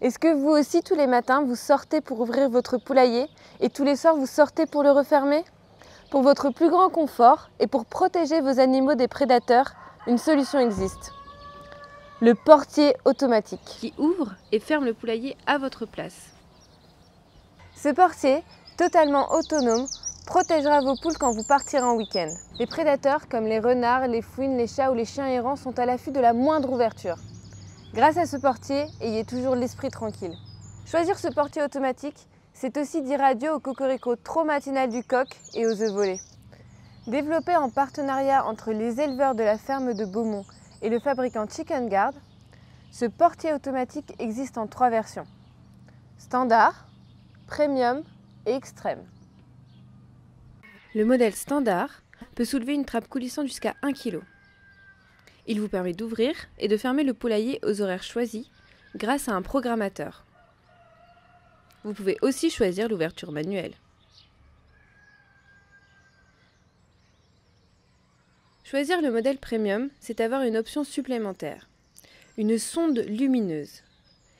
Est-ce que vous aussi, tous les matins, vous sortez pour ouvrir votre poulailler et tous les soirs, vous sortez pour le refermer? Pour votre plus grand confort et pour protéger vos animaux des prédateurs, une solution existe. Le portier automatique qui ouvre et ferme le poulailler à votre place. Ce portier, totalement autonome, protégera vos poules quand vous partirez en week-end. Les prédateurs comme les renards, les fouines, les chats ou les chiens errants sont à l'affût de la moindre ouverture. Grâce à ce portier, ayez toujours l'esprit tranquille. Choisir ce portier automatique, c'est aussi dire adieu au cocorico trop matinal du coq et aux œufs volés. Développé en partenariat entre les éleveurs de la ferme de Beaumont et le fabricant Chicken Guard, ce portier automatique existe en 3 versions. Standard, Premium et Extrême. Le modèle Standard peut soulever une trappe coulissante jusqu'à 1 kg. Il vous permet d'ouvrir et de fermer le poulailler aux horaires choisis grâce à un programmateur. Vous pouvez aussi choisir l'ouverture manuelle. Choisir le modèle Premium, c'est avoir une option supplémentaire, une sonde lumineuse.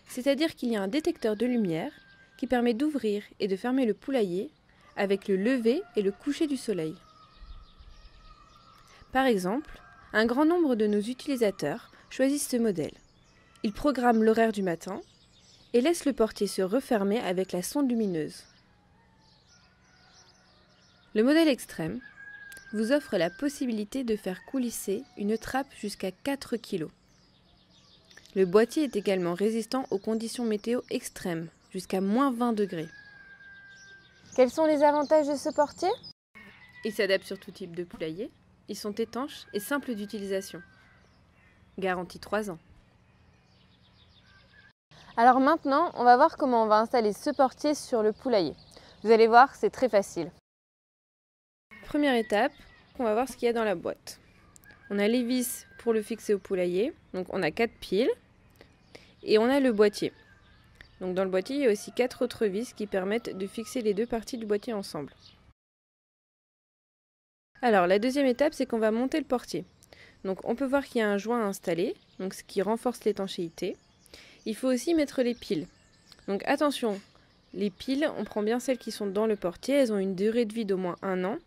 C'est-à-dire qu'il y a un détecteur de lumière qui permet d'ouvrir et de fermer le poulailler avec le lever et le coucher du soleil. Par exemple, un grand nombre de nos utilisateurs choisissent ce modèle. Ils programment l'horaire du matin et laissent le portier se refermer avec la sonde lumineuse. Le modèle Extrême vous offre la possibilité de faire coulisser une trappe jusqu'à 4 kg. Le boîtier est également résistant aux conditions météo extrêmes, jusqu'à -20 degrés. Quels sont les avantages de ce portier? Il s'adapte sur tout type de poulailler. Ils sont étanches et simples d'utilisation. Garantie 3 ans. Alors maintenant, on va voir comment on va installer ce portier sur le poulailler. Vous allez voir, c'est très facile. Première étape, on va voir ce qu'il y a dans la boîte. On a les vis pour le fixer au poulailler. Donc on a 4 piles et on a le boîtier. Donc dans le boîtier, il y a aussi 4 autres vis qui permettent de fixer les 2 parties du boîtier ensemble. Alors la deuxième étape, c'est qu'on va monter le portier. Donc on peut voir qu'il y a un joint installé, donc ce qui renforce l'étanchéité. Il faut aussi mettre les piles. Donc attention, les piles, on prend bien celles qui sont dans le portier, elles ont une durée de vie d'au moins 1 an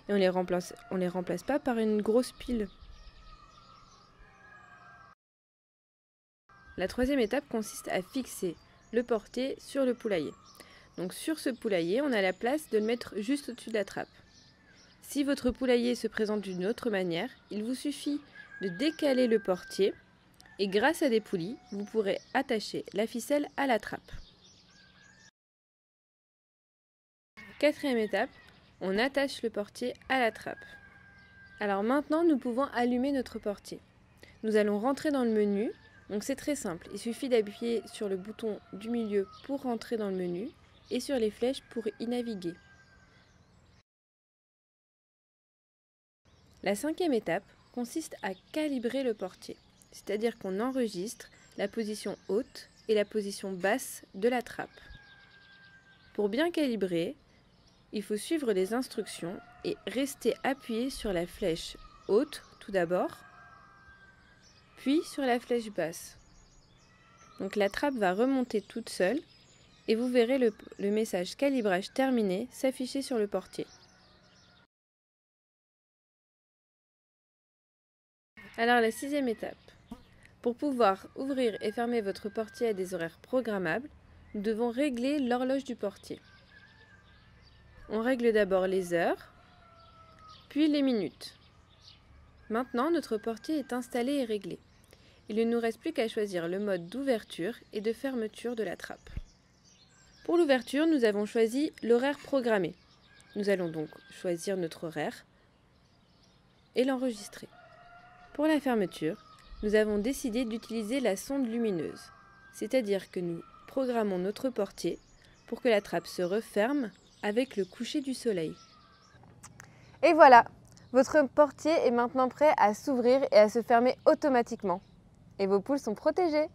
et on les remplace pas par une grosse pile. La troisième étape consiste à fixer le portier sur le poulailler. Donc sur ce poulailler, on a la place de le mettre juste au-dessus de la trappe. Si votre poulailler se présente d'une autre manière, il vous suffit de décaler le portier et grâce à des poulies, vous pourrez attacher la ficelle à la trappe. Quatrième étape, on attache le portier à la trappe. Alors maintenant, nous pouvons allumer notre portier. Nous allons rentrer dans le menu, donc c'est très simple. Il suffit d'appuyer sur le bouton du milieu pour rentrer dans le menu et sur les flèches pour y naviguer. La cinquième étape consiste à calibrer le portier, c'est-à-dire qu'on enregistre la position haute et la position basse de la trappe. Pour bien calibrer, il faut suivre les instructions et rester appuyé sur la flèche haute tout d'abord, puis sur la flèche basse. Donc la trappe va remonter toute seule et vous verrez le message calibrage terminé s'afficher sur le portier. Alors la sixième étape. Pour pouvoir ouvrir et fermer votre portier à des horaires programmables, nous devons régler l'horloge du portier. On règle d'abord les heures, puis les minutes. Maintenant, notre portier est installé et réglé. Il ne nous reste plus qu'à choisir le mode d'ouverture et de fermeture de la trappe. Pour l'ouverture, nous avons choisi l'horaire programmé. Nous allons donc choisir notre horaire et l'enregistrer. Pour la fermeture, nous avons décidé d'utiliser la sonde lumineuse, c'est-à-dire que nous programmons notre portier pour que la trappe se referme avec le coucher du soleil. Et voilà, votre portier est maintenant prêt à s'ouvrir et à se fermer automatiquement. Et vos poules sont protégées.